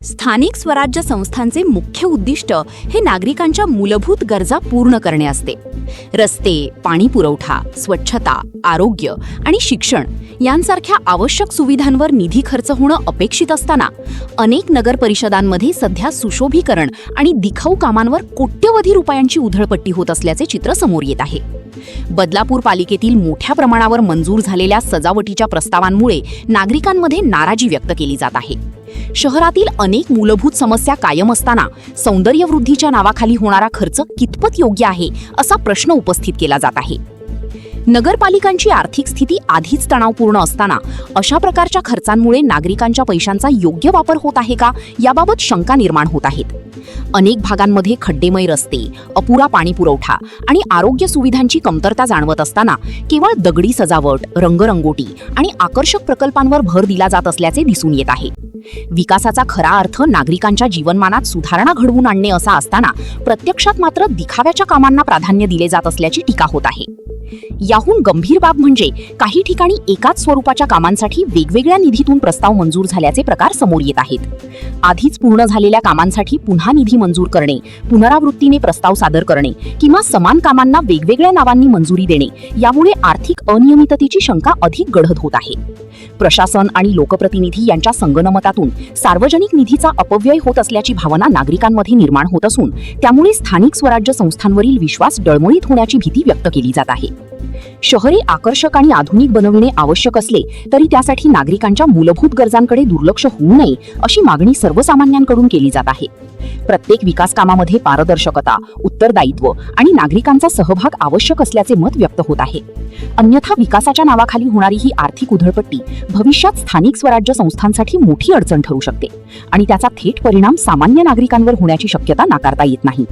स्थानिक स्वराज्य संस्थांचे मुख्य उद्दिष्ट हे नागरिकांच्या मूलभूत गरजा पूर्ण करणे असते. रस्ते, पाणी पुरवठा, स्वच्छता, आरोग्य आणि शिक्षण यांसारख्या आवश्यक सुविधांवर निधी खर्च होणं अपेक्षित असताना अनेक नगर परिषदांमध्ये सध्या सुशोभीकरण आणि दिखाऊ कामांवर कोट्यवधी रुपयांची उधळपट्टी होत असल्याचे चित्र समोर येत आहे. बदलापूर पालिकेतील मोठ्या प्रमाणावर मंजूर झालेल्या सजावटीच्या प्रस्तावांमुळे नागरिकांमध्ये नाराजी व्यक्त केली जात आहे. शहरातील अनेक मूलभूत समस्या कायम असताना सौंदर्यवृद्धीच्या नावाखाली होणारा खर्च कितपत योग्य आहे असा प्रश्न उपस्थित केला जात आहे. नगरपालिकांची आर्थिक स्थिती आधीच तणावपूर्ण असताना अशा प्रकारच्या खर्चांमुळे नागरिकांच्या पैशांचा योग्य वापर होत आहे का याबाबत शंका निर्माण होत आहेत. अनेक भागांमध्ये खड्डेमय रस्ते, अपुरा पाणी पुरवठा आणि आरोग्य सुविधांची कमतरता जाणवत असताना केवळ दगडी सजावट, रंगरंगोटी आणि आकर्षक प्रकल्पांवर भर दिला जात असल्याचे दिसून येत आहे. विकासाचा खरा अर्थ नागरिकांच्या जीवनमानात सुधारणा घडवून आणणे असा असताना प्रत्यक्षात मात्र दिखाव्याच्या कामांना प्राधान्य दिले जात असल्याची टीका होत आहे. याहून गंभीर बाब म्हणजे काही ठिकाणी एकाच स्वरूपाच्या कामांसाठी वेगवेगळ्या निधीतून प्रस्ताव मंजूर झाल्याचे प्रकार समोर येत आहेत. आधीच पूर्ण झालेल्या कामांसाठी पुन्हा निधी मंजूर करणे, पुनरावृत्तीने प्रस्ताव सादर करणे किंवा समान कामांना वेगवेगळ्या नावांनी मंजुरी देणे यामुळे आर्थिक अनियमिततेची शंका अधिक गढत होत आहे. प्रशासन आणि लोकप्रतिनिधी यांच्या संगनमतातून सार्वजनिक निधीचा अपव्यय होत असल्याची भावना नागरिकांमध्ये निर्माण होत असून त्यामुळे स्थानिक स्वराज्य संस्थांवरील विश्वास डळमळीत होण्याची भीती व्यक्त केली जात आहे. शहरे आकर्षक आणि आधुनिक बनविणे आवश्यक असले तरी त्यासाठी नागरिकांच्या मूलभूत गरजांकडे दुर्लक्ष होऊ नये अशी मागणी सर्वसामान्यांकडून केली जात आहे. प्रत्येक विकास कामामध्ये पारदर्शकता, उत्तरदायित्व आणि नागरिकांचा सहभाग आवश्यक असल्याचे मत व्यक्त होत आहे. अन्यथा विकासाच्या नावाखाली होणारी ही आर्थिक उधळपट्टी भविष्यात स्थानिक स्वराज्य संस्थांसाठी मोठी अडचण ठरू शकते आणि त्याचा थेट परिणाम सामान्य नागरिकांवर होण्याची शक्यता नाकारता येत नाही.